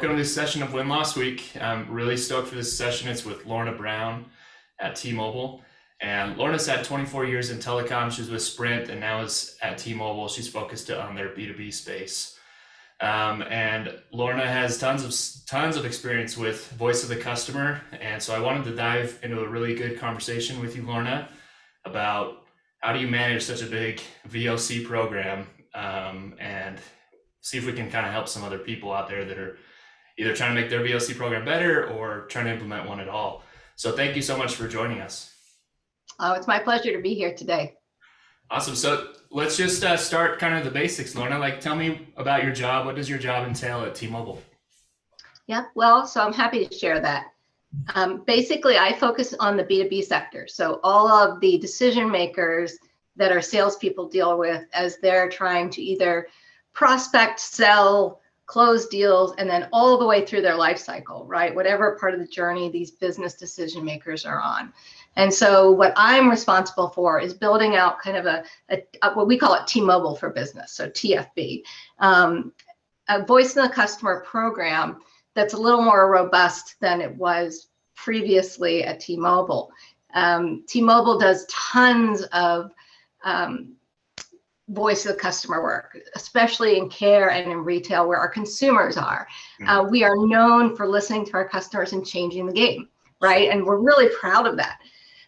welcome to this session of WinLoss Week. I'm really stoked for this session. It's with Lorna Brown at T-Mobile. And Lorna's had 24 years in telecom. She was with Sprint and now is at T-Mobile. She's focused on their B2B space. And Lorna has tons of experience with voice of the customer. And so I wanted to dive into a really good conversation with you, Lorna, about how do you manage such a big VoC program, and see if we can kind of help some other people out there that are either trying to make their VoC program better or trying to implement one at all. So thank you so much for joining us. Oh, it's my pleasure to be here today. Awesome. So let's just start kind of the basics, Lorna. Like, tell me about your job. What does your job entail at T-Mobile? Yeah, well, so I'm happy to share that. Basically, I focus on the B2B sector. So all of the decision makers that our salespeople deal with as they're trying to either prospect, sell, close deals, and then all the way through their life cycle, right? Whatever part of the journey these business decision makers are on. And so what I'm responsible for is building out kind of a what we call it T-Mobile for Business, so TFB, a voice of the customer program that's a little more robust than it was previously at T-Mobile. T-Mobile does tons of voice of the customer work, especially in care and in retail where our consumers are. We are known for listening to our customers and changing the game, right? And we're really proud of that.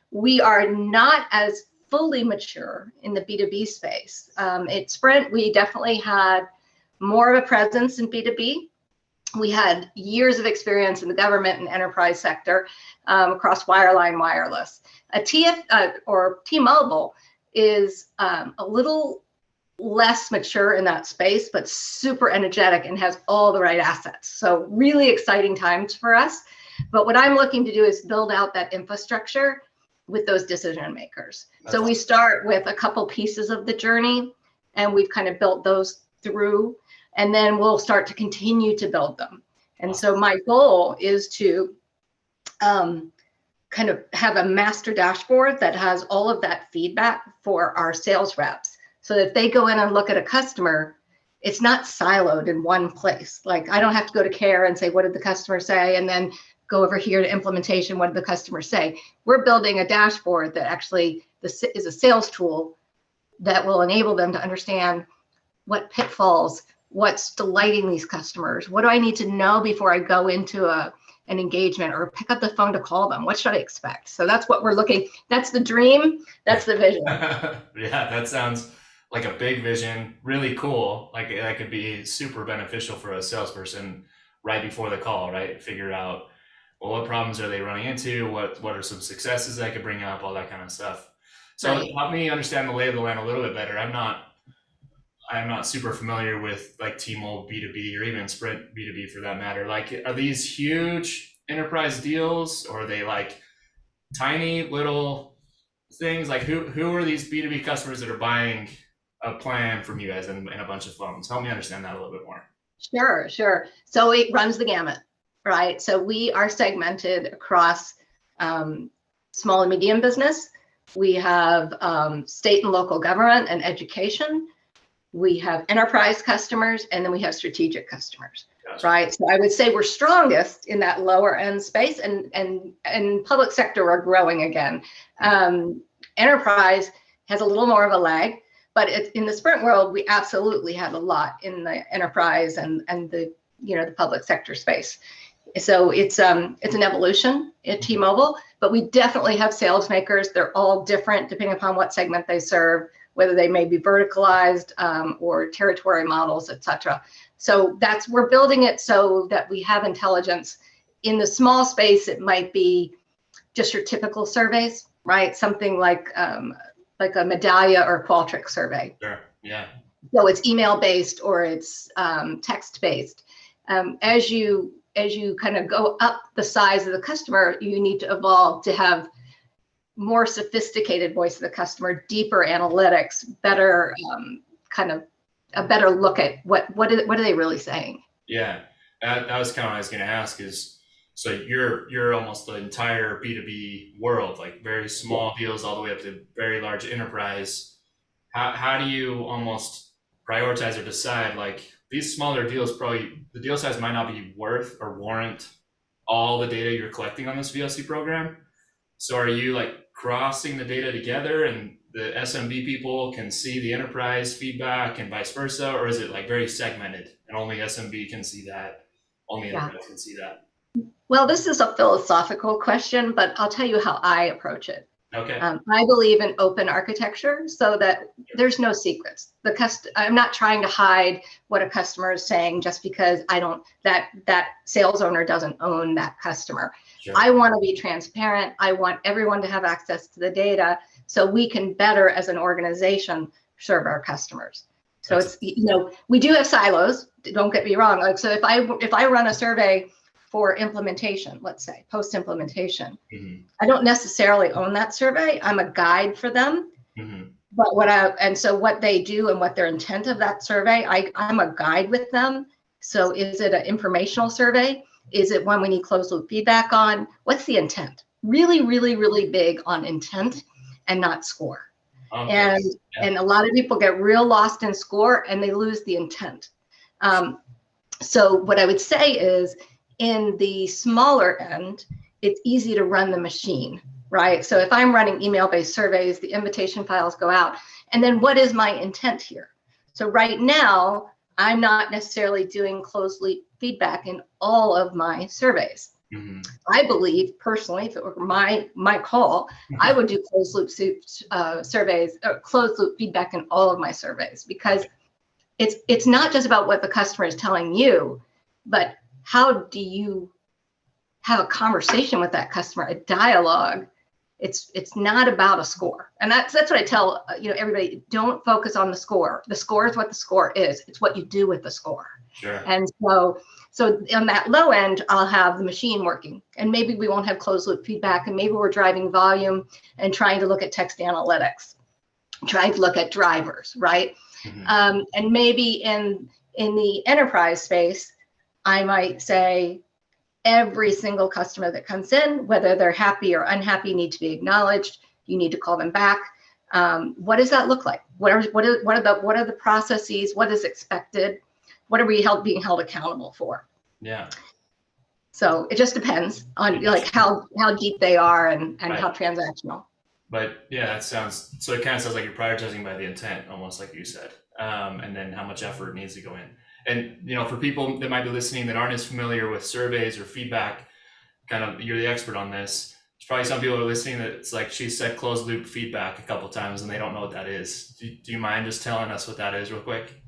We are not as fully mature in the B2B space. At Sprint, we definitely had more of a presence in B2B. We had years of experience in the government and enterprise sector across wireline, wireless. T-Mobile is a little less mature in that space, but super energetic and has all the right assets. So really exciting times for us. But what I'm looking to do is build out that infrastructure with those decision makers. So we start with a couple pieces of the journey and we've kind of built those through, and then we'll start to continue to build them. And so my goal is to kind of have a master dashboard that has all of that feedback for our sales reps. So that if they go in and look at a customer, it's not siloed in one place. Like I don't have to go to care and say, what did the customer say? And then go over here to implementation, what did the customer say? We're building a dashboard that actually is a sales tool that will enable them to understand what pitfalls, what's delighting these customers, what do I need to know before I go into an engagement or pick up the phone to call them? What should I expect? So that's what we're looking, that's the dream, that's the vision. Yeah, that sounds like a big vision, really cool. Like that could be super beneficial for a salesperson right before the call, right? Figure out, well, what problems are they running into? What are some successes I could bring up? All that kind of stuff. So help me understand the lay of the land a little bit better. I'm not super familiar with like T-Mobile B2B or even Sprint B2B for that matter. Like, are these huge enterprise deals or are they like tiny little things? Like who are these B2B customers that are buying a plan from you guys and a bunch of phones? Help me understand that a little bit more. Sure. So it runs the gamut, right? So we are segmented across small and medium business. We have state and local government and education. We have enterprise customers, and then we have strategic customers, right? So I would say we're strongest in that lower end space, and public sector are growing again. Enterprise has a little more of a lag, but in the Sprint world, we absolutely have a lot in the enterprise and the the public sector space. So it's an evolution at T-Mobile, but we definitely have sales makers. They're all different depending upon what segment they serve, whether they may be verticalized or territory models, et cetera. So we're building it so that we have intelligence. In the small space, it might be just your typical surveys, right? Something like a Medallia or Qualtrics survey. Sure, yeah. So it's email-based or it's text-based. As you kind of go up the size of the customer, you need to evolve to have more sophisticated voice of the customer, deeper analytics, better kind of a better look at what are they really saying. Yeah, that was kind of what I was going to ask is, so you're almost the entire B2B world, like very small deals all the way up to very large enterprise. How do you almost prioritize or decide like these smaller deals, probably the deal size might not be worth or warrant all the data you're collecting on this VoC program. So are you like crossing the data together and the SMB people can see the enterprise feedback and vice versa? Or is it like very segmented and only SMB can see that, only Yeah. enterprise can see that? Well, this is a philosophical question, but I'll tell you how I approach it. Okay. I believe in open architecture so that there's no secrets. I'm not trying to hide what a customer is saying just because that sales owner doesn't own that customer. Sure. I want to be transparent. I want everyone to have access to the data so we can better as an organization serve our customers. So it's, we do have silos, don't get me wrong. Like, so if I run a survey for implementation, let's say post-implementation, I don't necessarily own that survey. I'm a guide for them. But what they do and what their intent of that survey, I'm a guide with them. So is it an informational survey? Is it one we need closed loop feedback on? What's the intent? Really, really, really big on intent and not score. Okay. And a lot of people get real lost in score and they lose the intent. So what I would say is, in the smaller end, it's easy to run the machine, right? So if I'm running email-based surveys, the invitation files go out. And then what is my intent here? So right now, I'm not necessarily doing closed loop feedback in all of my surveys. I believe personally, if it were my call, I would do closed loop surveys or closed loop feedback in all of my surveys, because it's not just about what the customer is telling you, but how do you have a conversation with that customer, a dialogue? It's not about a score. And that's what I tell everybody, don't focus on the score. The score is what the score is. It's what you do with the score. Sure. And so on that low end, I'll have the machine working, and maybe we won't have closed loop feedback, and maybe we're driving volume and trying to look at text analytics, trying to look at drivers, right? And maybe in the enterprise space, I might say every single customer that comes in, whether they're happy or unhappy, need to be acknowledged. You need to call them back. What does that look like? What are the processes? What is expected? What are we being held accountable for? Yeah. So it just depends on like how deep they are and Right. how transactional. But yeah, so it kind of sounds like you're prioritizing by the intent, almost like you said, and then how much effort needs to go in. And, for people that might be listening that aren't as familiar with surveys or feedback, kind of, you're the expert on this. There's probably some people who are listening that it's like she said closed loop feedback a couple of times and they don't know what that is. Do you mind just telling us what that is real quick?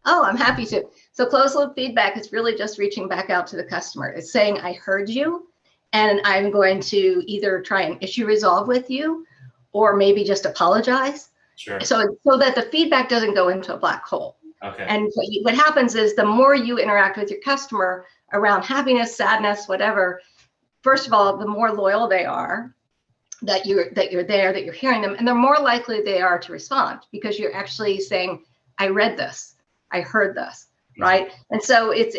Oh, I'm happy to. So closed loop feedback is really just reaching back out to the customer. It's saying, I heard you, and I'm going to either try and issue resolve with you, or maybe just apologize. Sure. So that the feedback doesn't go into a black hole. Okay. And what happens is, the more you interact with your customer around happiness, sadness, whatever, first of all, the more loyal they are that you're there, that you're hearing them, and the more likely they are to respond, because you're actually saying, I read this, I heard this, right? And so it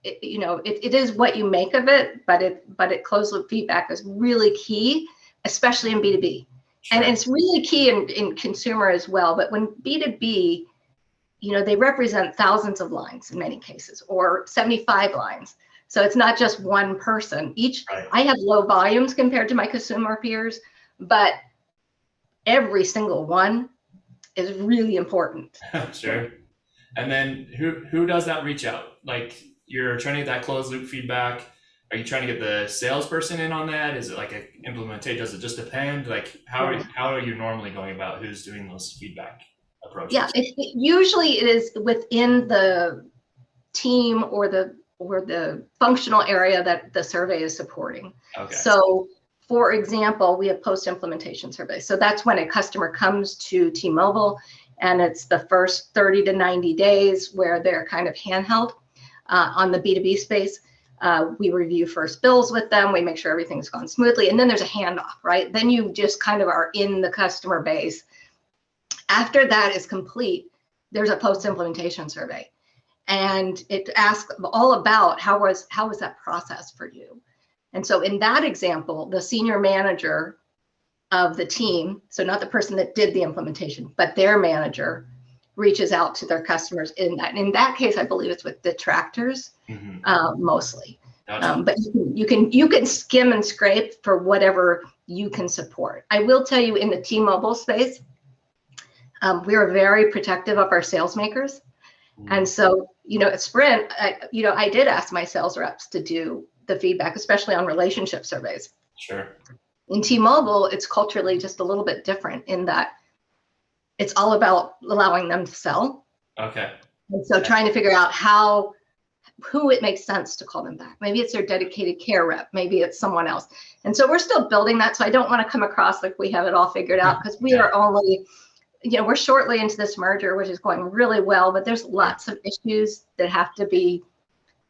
is what you make of it, but closed loop feedback is really key, especially in B2B. Sure. And it's really key in consumer as well. But when B2B, they represent thousands of lines in many cases, or 75 lines. So it's not just one person. Right. I have low volumes compared to my consumer peers, but every single one is really important. Sure. And then who does that reach out? Like, you're trying to get that closed loop feedback. Are you trying to get the salesperson in on that? Is it like an implementation? Does it just depend? Like, how are you normally going about who's doing those feedback approaches? Yeah, usually it is within the team or the functional area that the survey is supporting. Okay. So, for example, we have post-implementation surveys. So that's when a customer comes to T-Mobile, and it's the first 30 to 90 days where they're kind of handheld on the B2B space. We review first bills with them. We make sure everything's gone smoothly. And then there's a handoff, right? Then you just kind of are in the customer base. After that is complete, there's a post-implementation survey. And it asks all about how was that process for you? And so in that example, the senior manager of the team, so not the person that did the implementation, but their manager, reaches out to their customers in that. And in that case, I believe it's with detractors mostly. Gotcha. But you can skim and scrape for whatever you can support. I will tell you, in the T-Mobile space, we are very protective of our sales makers. And so, at Sprint, I did ask my sales reps to do the feedback, especially on relationship surveys. Sure. In T-Mobile, it's culturally just a little bit different in that it's all about allowing them to sell. Okay. And so trying to figure out who it makes sense to call them back. Maybe it's their dedicated care rep. Maybe it's someone else. And so we're still building that. So I don't want to come across like we have it all figured out, because we are only, we're shortly into this merger, which is going really well, but there's lots of issues that have to be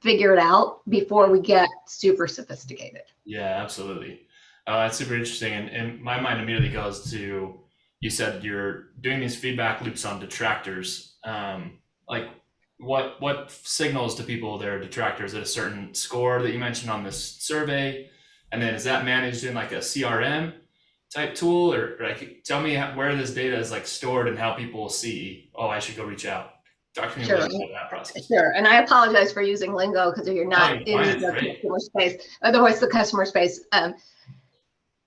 figured out before we get super sophisticated. Yeah, absolutely. That's super interesting. And my mind immediately goes to, you said you're doing these feedback loops on detractors. Like what signals to people they're detractors at a certain score that you mentioned on this survey? And then is that managed in like a CRM type tool, or like tell me where this data is like stored and how people see, oh, I should go reach out. Talk to me a little bit about that process. Sure. And I apologize for using lingo because you're not in the customer space, otherwise the customer space.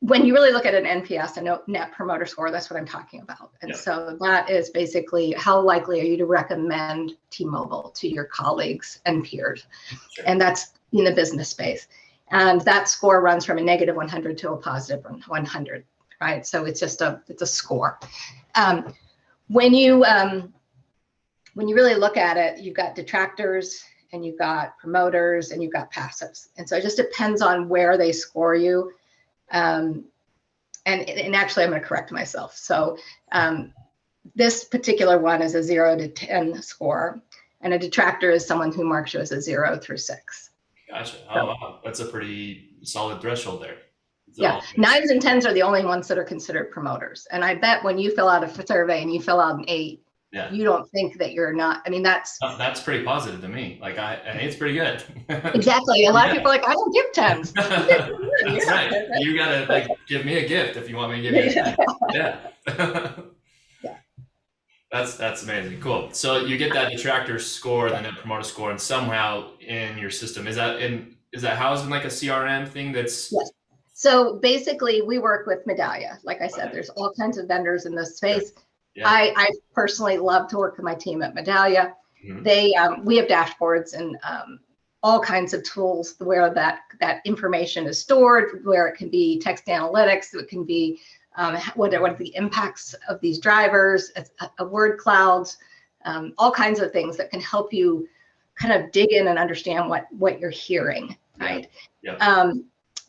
When you really look at an NPS, a net promoter score, that's what I'm talking about. And so that is basically how likely are you to recommend T-Mobile to your colleagues and peers. Sure. And that's in the business space. And that score runs from a negative 100 to a positive 100, right? So it's just it's a score. When you really look at it, you've got detractors and you've got promoters and you've got passives. And so it just depends on where they score you. And actually, I'm going to correct myself. So this particular one is a 0 to 10 score, and a detractor is someone who marks you as a 0 through 6. Gotcha. Oh, wow. That's a pretty solid threshold there. Yeah, 9s and 10s are the only ones that are considered promoters. And I bet when you fill out a survey and you fill out an 8, you don't think that you're not. I mean, that's pretty positive to me. Like and it's pretty good. Exactly. A lot of people are like, I don't give 10s. That's right. You gotta like give me a gift if you want me to give you a 10. Yeah. That's amazing. Cool. So you get that detractor score, the net promoter score, and somehow in your system, is that housed in like a CRM thing that's? Yes. So basically we work with Medallia. Like I said, there's all kinds of vendors in this space. Yeah. I personally love to work with my team at Medallia. Mm-hmm. We have dashboards and all kinds of tools where that information is stored, where it can be text analytics, it can be what are the impacts of these drivers, word clouds, all kinds of things that can help you kind of dig in and understand what you're hearing, right? Yeah.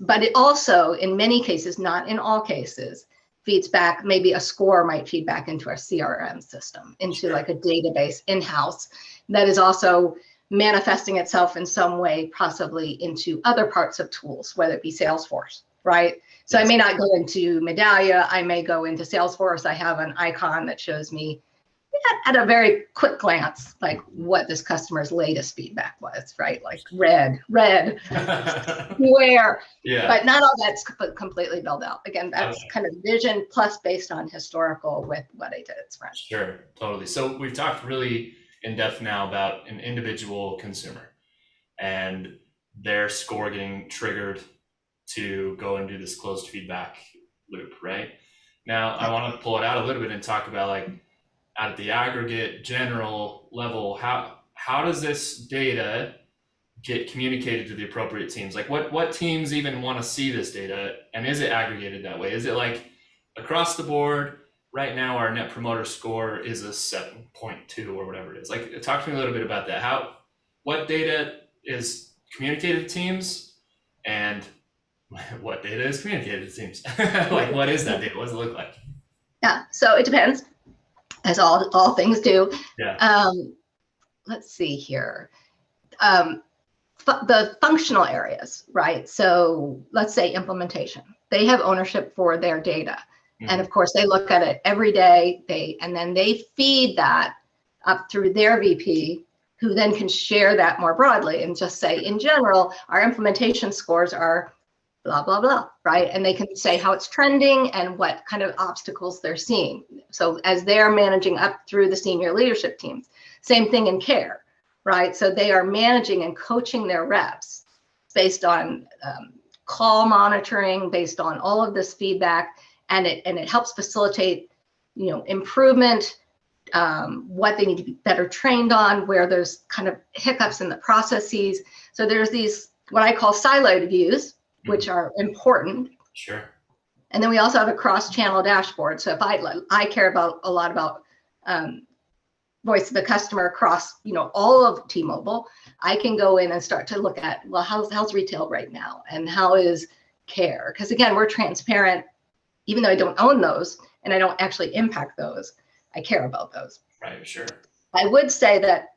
But it also, in many cases, not in all cases, feeds back, maybe a score might feed back into our CRM system, into like a database in-house that is also manifesting itself in some way, possibly into other parts of tools, whether it be Salesforce, right? So I may not go into Medallia, I may go into Salesforce. I have an icon that shows me at a very quick glance, like what this customer's latest feedback was, right? Like red, beware. Yeah. But not all that's completely built out. Again, that's kind of vision plus based on historical with what I did at Sprint. Sure, totally. So we've talked really in depth now about an individual consumer and their score getting triggered to go and do this closed feedback loop, right? Now, I want to pull it out a little bit and talk about like at the aggregate general level, how does this data get communicated to the appropriate teams? Like what teams even want to see this data, and is it aggregated that way? Is it like across the board? Right now, our net promoter score is a 7.2 or whatever it is. Like, talk to me a little bit about that. What data is communicated to teams, and what data is communicated to teams? Like, what is that data? What does it look like? Yeah, so it depends, as all things do. Yeah. Let's see here. The functional areas, right? So let's say implementation. They have ownership for their data. And of course, they look at it every day. And then they feed that up through their VP, who then can share that more broadly and just say, in general, our implementation scores are blah, blah, blah, right? And they can say how it's trending and what kind of obstacles they're seeing. So as they're managing up through the senior leadership teams, same thing in care, right? So they are managing and coaching their reps based on call monitoring, based on all of this feedback, and it helps facilitate, improvement, what they need to be better trained on, where there's kind of hiccups in the processes. So there's these, what I call siloed views, which are important. Sure. And then we also have a cross-channel dashboard. So if I care about a lot about voice of the customer across, all of T-Mobile, I can go in and start to look at, well, how's retail right now, and how is care? Because again, we're transparent, even though I don't own those and I don't actually impact those, I care about those. Right. Sure. I would say that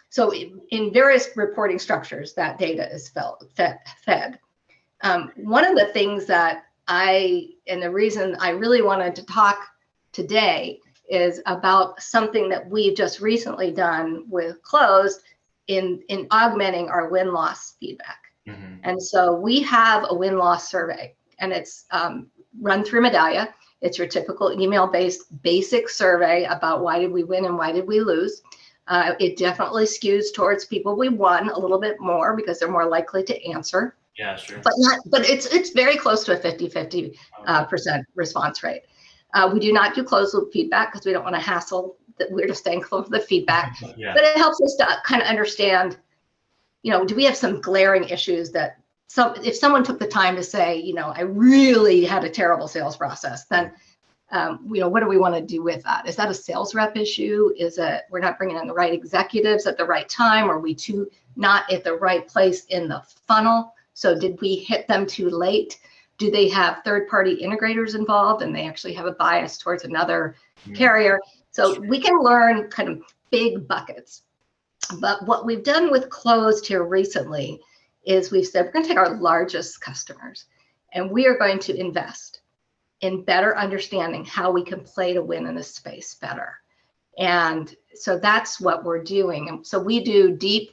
so in various reporting structures, that data is fed. One of the things that and the reason I really wanted to talk today is about something that we've just recently done with Clozd in augmenting our win-loss feedback. Mm-hmm. And so we have a win-loss survey, and it's run through Medallia. It's your typical email-based basic survey about why did we win and why did we lose. It definitely skews towards people we won a little bit more because they're more likely to answer. Yeah, sure. But it's very close to a 50-50 percent response rate. We do not do closed loop feedback because we don't want to hassle. We're just staying close to the feedback. Yeah. But it helps us to kind of understand, do we have some glaring issues that if someone took the time to say, I really had a terrible sales process, then what do we want to do with that? Is that a sales rep issue? Is it we're not bringing in the right executives at the right time? Are we not at the right place in the funnel? So did we hit them too late? Do they have third-party integrators involved and they actually have a bias towards another carrier? So we can learn kind of big buckets. But what we've done with Clozd here recently is we've said we're going to take our largest customers and we are going to invest in better understanding how we can play to win in this space better. And so that's what we're doing. And so we do deep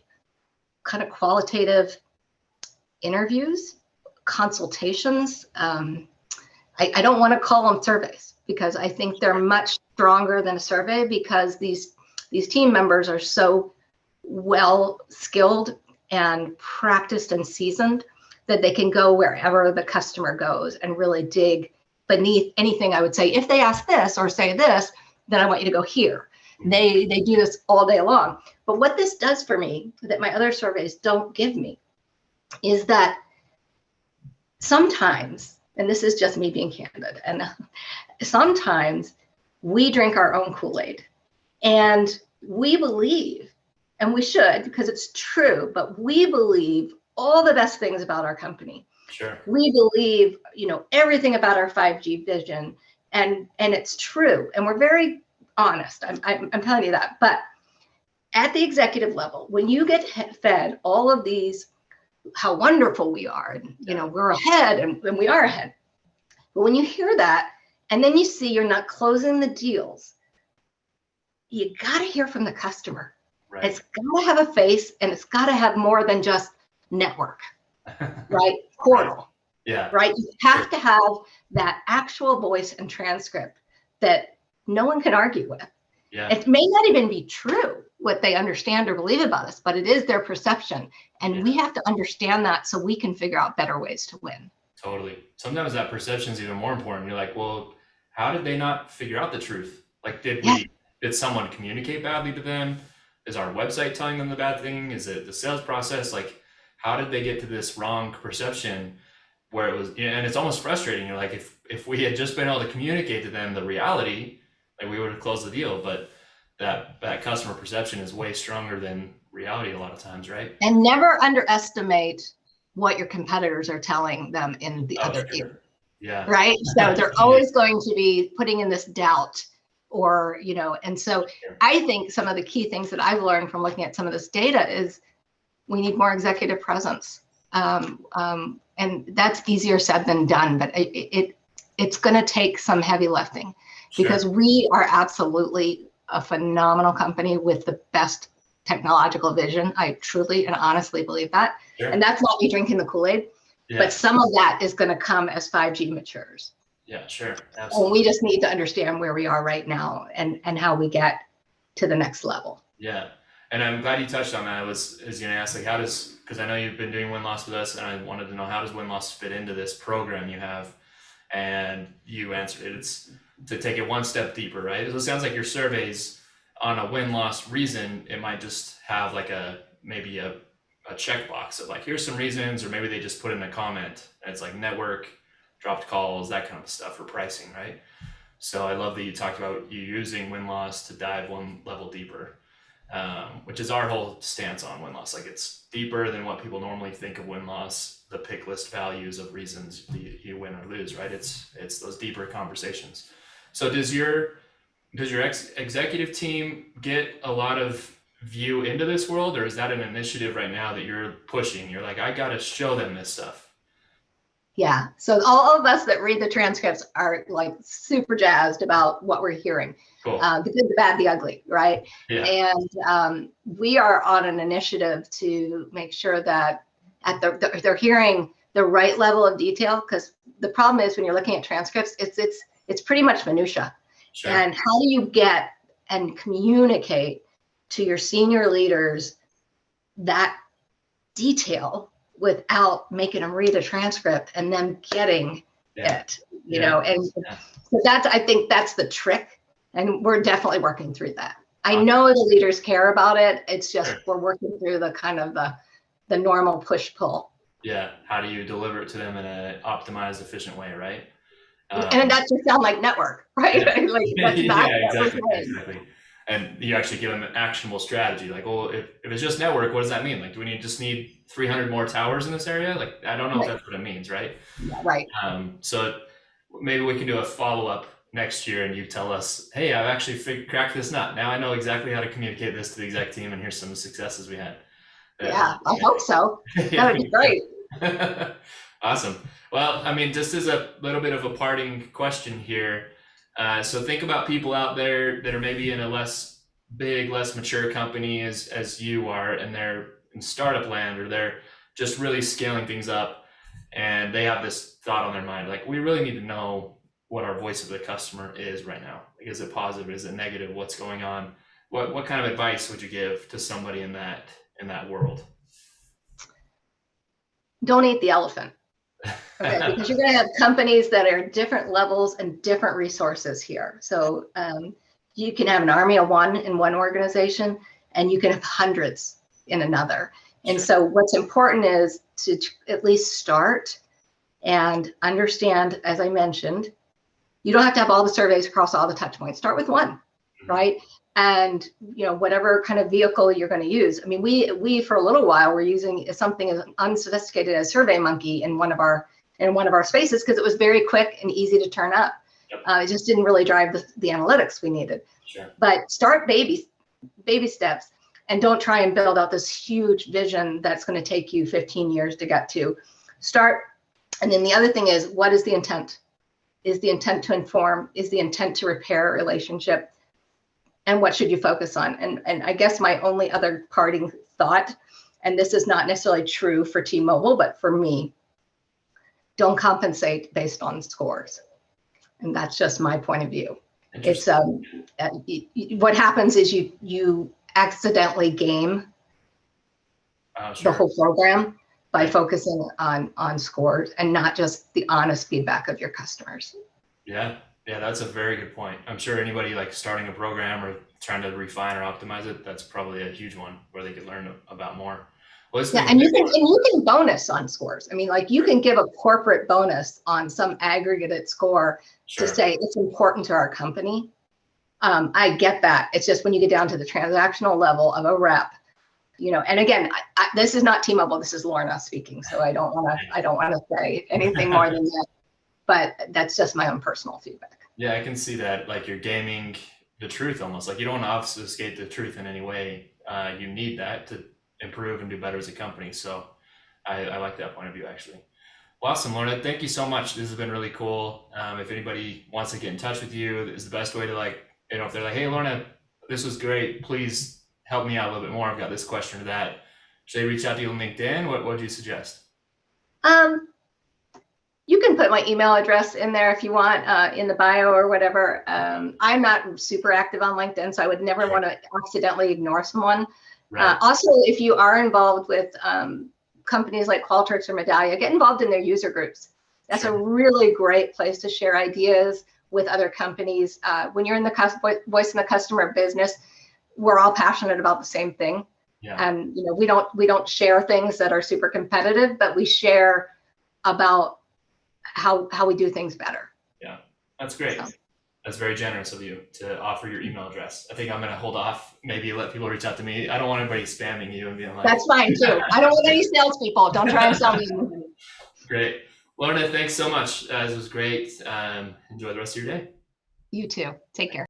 kind of qualitative interviews, consultations. I don't want to call them surveys because I think they're much stronger than a survey because these team members are so well skilled and practiced and seasoned that they can go wherever the customer goes and really dig beneath anything. I would say, if they ask this or say this, then I want you to go here. They do this all day long. But what this does for me that my other surveys don't give me is that sometimes, and this is just me being candid, and sometimes we drink our own Kool-Aid and we believe, and we should because it's true, but we believe all the best things about our company. Sure. We believe, everything about our 5G vision, and it's true, and we're very honest. I'm telling you that. But at the executive level, when you get fed all of these, how wonderful we are, and we're ahead, and we are ahead. But when you hear that, and then you see you're not closing the deals, you got to hear from the customer. Right. It's got to have a face, and it's got to have more than just network. Right? Portal. Yeah. Right? You have to have that actual voice and transcript that no one can argue with. Yeah. It may not even be true what they understand or believe about us, but it is their perception. And we have to understand that so we can figure out better ways to win. Totally. Sometimes that perception is even more important. You're like, well, how did they not figure out the truth? Like, did someone communicate badly to them? Is our website telling them the bad thing? Is it the sales process? Like, how did they get to this wrong perception where it was, and it's almost frustrating. You're like, if we had just been able to communicate to them the reality, like we would have closed the deal, but that customer perception is way stronger than reality a lot of times, right? And never underestimate what your competitors are telling them in the other ear. Yeah. Right? So they're always going to be putting in this doubt or, and so I think some of the key things that I've learned from looking at some of this data is we need more executive presence. And that's easier said than done, but it's going to take some heavy lifting because we are absolutely a phenomenal company with the best technological vision. I truly and honestly believe that. Sure. And that's not me drinking the Kool-Aid. Yeah. But some of that is going to come as 5G matures. Yeah, sure. And Absolutely. we just need to understand where we are right now and how we get to the next level. Yeah. And I'm glad you touched on that. I was going to ask, like, because I know you've been doing WinLoss with us, and I wanted to know, how does WinLoss fit into this program you have? And you answered it. It's to take it one step deeper, right? It sounds like your surveys on a win-loss reason, it might just have like maybe a checkbox of like, here's some reasons, or maybe they just put in a comment and it's like network, dropped calls, that kind of stuff for pricing, right? So I love that you talked about you using win-loss to dive one level deeper, which is our whole stance on win-loss. Like, it's deeper than what people normally think of win-loss, the pick list values of reasons you win or lose, right? It's those deeper conversations. So does your executive team get a lot of view into this world, or is that an initiative right now that you're pushing? You're like, I got to show them this stuff. Yeah. So all of us that read the transcripts are like super jazzed about what we're hearing. Cool. The good, the bad, the ugly, right? Yeah. And we are on an initiative to make sure that they're hearing the right level of detail, because the problem is when you're looking at transcripts, it's pretty much minutia. Sure. And how do you get and communicate to your senior leaders that detail without making them read a transcript and them getting it, you know? And so I think that's the trick. And we're definitely working through that. I know the leaders care about it. It's just, we're working through the kind of the normal push pull. Yeah. How do you deliver it to them in an optimized, efficient way, right? And that just sound like network, right? Yeah. Like, that's not exactly. And you actually give them an actionable strategy. Like, well, if it's just network, what does that mean? Like, do we just need 300 more towers in this area? Like, I don't know if that's what it means, right? Yeah, right. So maybe we can do a follow-up next year and you tell us, hey, I've actually cracked this nut. Now I know exactly how to communicate this to the exec team, and here's some successes we had. Yeah, I hope so. That would be great. Awesome. Well, I mean, just as a little bit of a parting question here. So think about people out there that are maybe in a less mature company as you are, and they're in startup land, or they're just really scaling things up, and they have this thought on their mind, like, we really need to know what our voice of the customer is right now. Like, is it positive? Is it negative? What's going on? What kind of advice would you give to somebody in that world? Don't eat the elephant. Okay, because you're going to have companies that are different levels and different resources here. So you can have an army of one in one organization, and you can have hundreds in another. And Sure. so what's important is to at least start and understand, as I mentioned, you don't have to have all the surveys across all the touch points. Start with one, right? And whatever kind of vehicle you're going to use. I mean, we for a little while were using something as unsophisticated as SurveyMonkey in one of our spaces, because it was very quick and easy to turn up. Yep. It just didn't really drive the analytics we needed. Sure. But start baby steps, and don't try and build out this huge vision that's going to take you 15 years to get to. Start. And then the other thing is, what is the intent? Is the intent to inform? Is the intent to repair a relationship? And what should you focus on? And I guess my only other parting thought, and this is not necessarily true for T-Mobile, but for me, don't compensate based on scores. And that's just my point of view. It's what happens is you accidentally game the whole program by focusing on scores and not just the honest feedback of your customers. Yeah, that's a very good point. I'm sure anybody like starting a program or trying to refine or optimize it, that's probably a huge one where they could learn about more. Well, and you can bonus on scores. I mean, like, you can give a corporate bonus on some aggregated score. Sure. To say it's important to our company. I get that. It's just when you get down to the transactional level of a rep, and again, this is not T-Mobile, this is Lorna speaking. So I don't want to say anything more than that, but that's just my own personal feedback. Yeah, I can see that. Like, you're gaming the truth almost. Like, you don't want to obfuscate the truth in any way. You need that to improve and do better as a company. So I like that point of view, actually. Well, awesome, Lorna. Thank you so much. This has been really cool. If anybody wants to get in touch with you, is the best way to, like, if they're like, hey, Lorna, this was great, please help me out a little bit more. I've got this question or that. Should they reach out to you on LinkedIn? What would you suggest? You can put my email address in there if you want, in the bio or whatever. I'm not super active on LinkedIn, so I would never want to accidentally ignore someone. Right. Also, if you are involved with companies like Qualtrics or Medallia, get involved in their user groups. That's a really great place to share ideas with other companies. When you're in the voice of the customer business, we're all passionate about the same thing. Yeah. And we don't share things that are super competitive, but we share about how we do things better. Yeah, that's great. So. That's very generous of you to offer your email address. I think I'm going to hold off, maybe let people reach out to me. I don't want anybody spamming you and being like. That's fine too. I don't want any salespeople. Don't try and sell me. Great. Lorna, thanks so much. This was great. Enjoy the rest of your day. You too. Take care.